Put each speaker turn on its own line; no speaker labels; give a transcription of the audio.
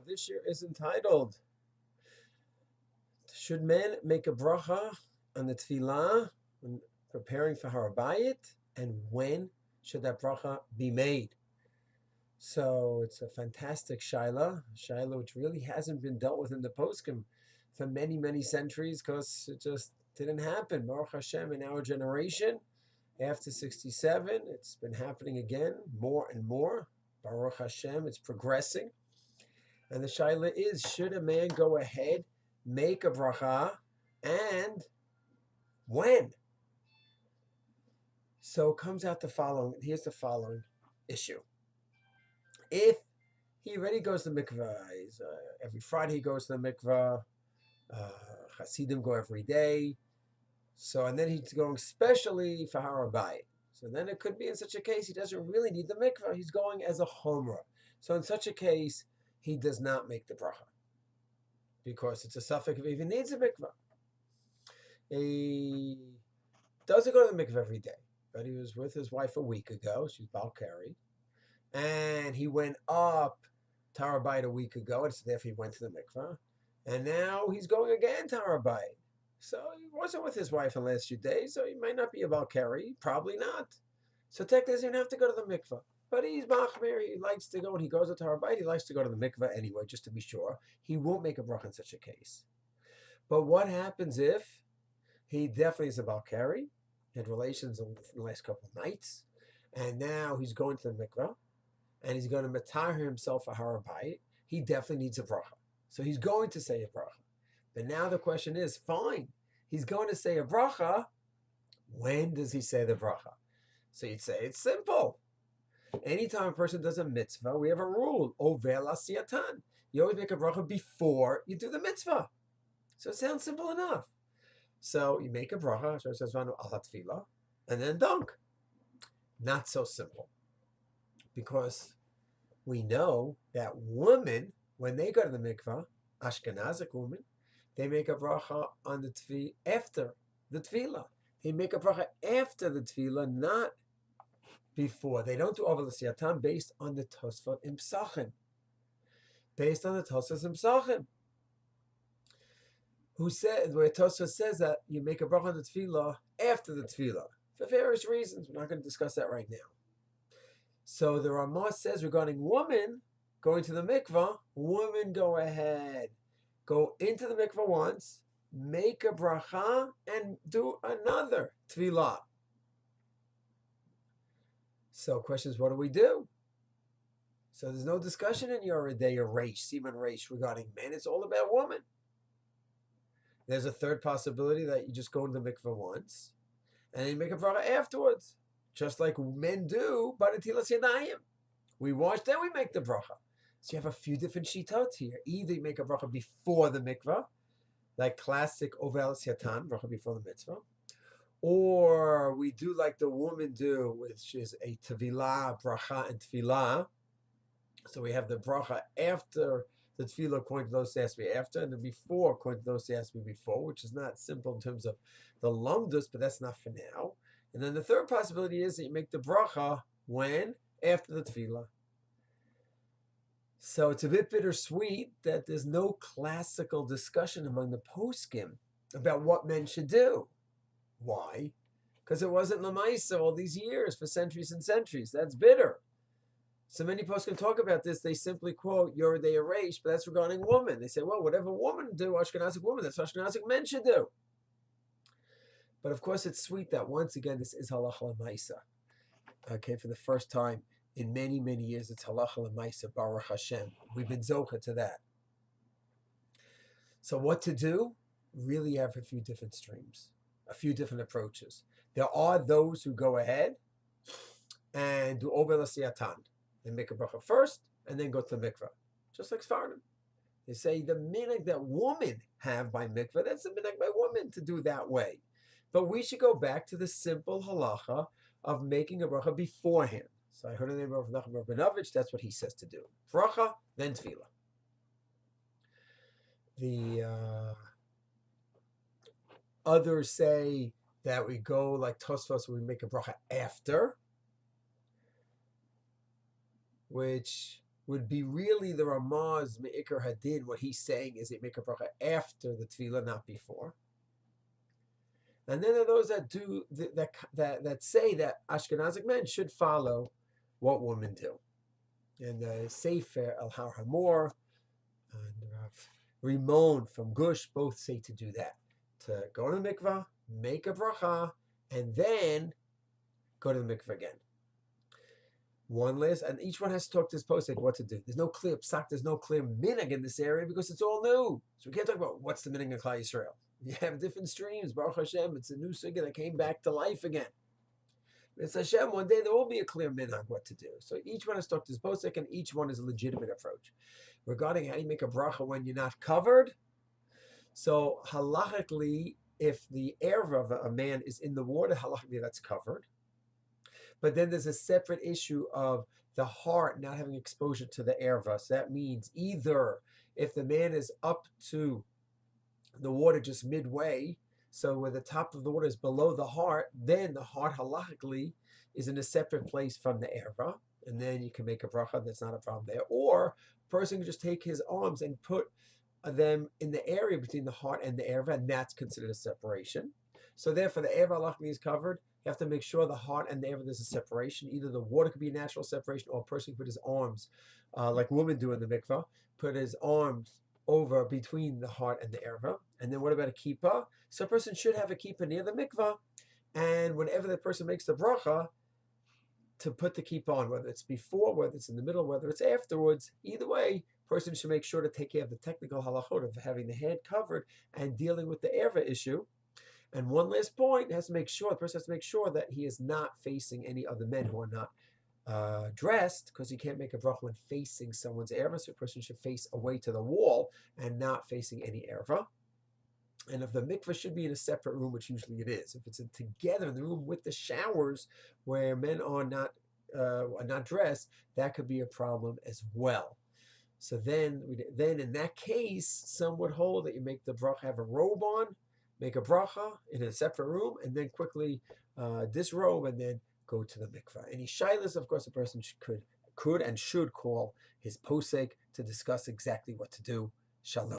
this year is entitled, should men make a bracha on the tefillah when preparing for Har Habayit, and when should that bracha be made? So it's a fantastic shaila which really hasn't been dealt with in the poskim for many, many centuries, because it just didn't happen. Baruch Hashem, in our generation, after 67, it's been happening again more and more. Baruch Hashem, it's progressing. And the shaila is, should a man go ahead, make a bracha, and when? So it comes out the following. Here's the following issue. If he already goes to the mikvah, every Friday he goes to the mikvah, Hasidim go every day, so, and then he's going specially for Har Habayit. So then it could be in such a case he doesn't really need the mikvah. He's going as a chomra. So in such a case, he does not make the bracha, because it's a suffix if he even needs a mikvah. He doesn't go to the mikvah every day, but he was with his wife a week ago. She's Balkari. And he went up to Har Habayit a week ago, and so therefore he went to the mikvah. And now he's going again to Har Habayit. So he wasn't with his wife in the last few days, so he might not be a Balkari, probably not. So technically he doesn't have to go to the mikvah. But he's Machmir, he likes to go, when he goes to Har Habayit, he likes to go to the mikvah anyway, just to be sure. He won't make a bracha in such a case. But what happens if he definitely is a Balkari, had relations in the last couple of nights, and now he's going to the mikvah, and he's going to matar himself for Har Habayit? He definitely needs a bracha. So he's going to say a bracha. But now the question is, fine, he's going to say a bracha. When does he say the bracha? So you'd say it's simple. Anytime a person does a mitzvah, we have a rule, over l'asiyatan. You always make a bracha before you do the mitzvah. So it sounds simple enough. So you make a bracha, and then dunk. Not so simple. Because we know that women, when they go to the mikvah, Ashkenazic women, they make a bracha on the tefillah after the tefillah. They make a bracha after the tefillah, not before. They don't do over l'siyatan based on the Tosfot in Psachim. Based on the Tosfot in Psachim. Where Tosfot says that you make a bracha on the tefillah after the tefillah. For various reasons. We're not going to discuss that right now. So the Ramah says regarding women going to the mikvah, women go ahead, go into the mikvah once, make a bracha, and do another tefillah. So question is, what do we do? So there's no discussion in your day of Reish, Siman Reish, regarding men. It's all about women. There's a third possibility that you just go to the mikvah once, and then you make a bracha afterwards. Just like men do, but Netilas Yadayim. We wash, then we make the bracha. So you have a few different shitot here. Either you make a bracha before the mikvah, like classic Ovel Siatan, bracha before the mitzvah, or we do like the women do, which is a tevilah, bracha, and tefillah. So we have the bracha after the tefillah, according to those who ask me after, and the before, according to those who ask me before, which is not simple in terms of the lumdus, but that's not for now. And then the third possibility is that you make the bracha when? After the tefillah. So it's a bit bittersweet that there's no classical discussion among the poskim about what men should do. Why? Because it wasn't lamaisa all these years, for centuries and centuries. That's bitter. So many poskim talk about this. They simply quote Yoredei Reish, but that's regarding women. They say, well, whatever women do, Ashkenazic women, that's what Ashkenazic men should do. But of course, it's sweet that once again, this is halacha l'maisa. Okay, for the first time in many, many years, it's halacha l'maisa, Baruch Hashem. We've been zocha to that. So what to do? Really have a few different streams, a few different approaches. There are those who go ahead and do over l'siyatan. They make a bracha first and then go to the mikvah, just like Sfardim. They say the minhag that women have by mikvah, that's the minhag by women to do that way. But we should go back to the simple halacha of making a bracha beforehand. So I heard the name of Nachum Rabinovich, that's what he says to do. Bracha, then tefillah. The others say that we go like Tosfos, we make a bracha after, which would be really the Ramaz Me'ikar Hadin. What he's saying is they make a bracha after the tefillah, not before. And then there are those that do that say that Ashkenazic men should follow what women do. And the Sefer El Har Hamor and Rimon from Gush both say to do that, to go to the mikvah, make a bracha, and then go to the mikvah again. One list, and each one has to talk to his posek what to do. There's no clear psak, there's no clear minhag in this area because it's all new. So we can't talk about what's the minhag in Klal Yisrael. You have different streams. Baruch Hashem, it's a new sugya that came back to life again. It's Hashem, one day there will be a clear minhag what to do. So each one has to talk to his posek, and each one is a legitimate approach. Regarding how you make a bracha when you're not covered, so halachically, if the erva of a man is in the water, halachically that's covered. But then there's a separate issue of the heart not having exposure to the erva. So that means either if the man is up to the water just midway, so where the top of the water is below the heart, then the heart halachically is in a separate place from the erva, and then you can make a bracha, that's not a problem there. Or a person can just take his arms and put them in the area between the heart and the erva, and that's considered a separation. So therefore the erva halachically is covered. You have to make sure the heart and the erva there's a separation. Either the water could be a natural separation, or a person can put his arms, like women do in the mikvah, put his arms over between the heart and the erva. And then what about a kippah? So a person should have a kippah near the mikvah, and whenever the person makes the bracha, to put the kippah on, whether it's before, whether it's in the middle, whether it's afterwards, either way, person should make sure to take care of the technical halachot of having the head covered and dealing with the erva issue. And one last point, the person has to make sure that he is not facing any other men who are not dressed, because you can't make a bracha when facing someone's erva, so a person should face away to the wall and not facing any erva. And if the mikvah should be in a separate room, which usually it is, if it's together in the room with the showers where men are not dressed, that could be a problem as well. So then in that case, some would hold that you make the bracha, have a robe on, make a bracha in a separate room, and then quickly disrobe and then go to the mikvah. Any shilas, of course, a person could and should call his posek to discuss exactly what to do. Shalom.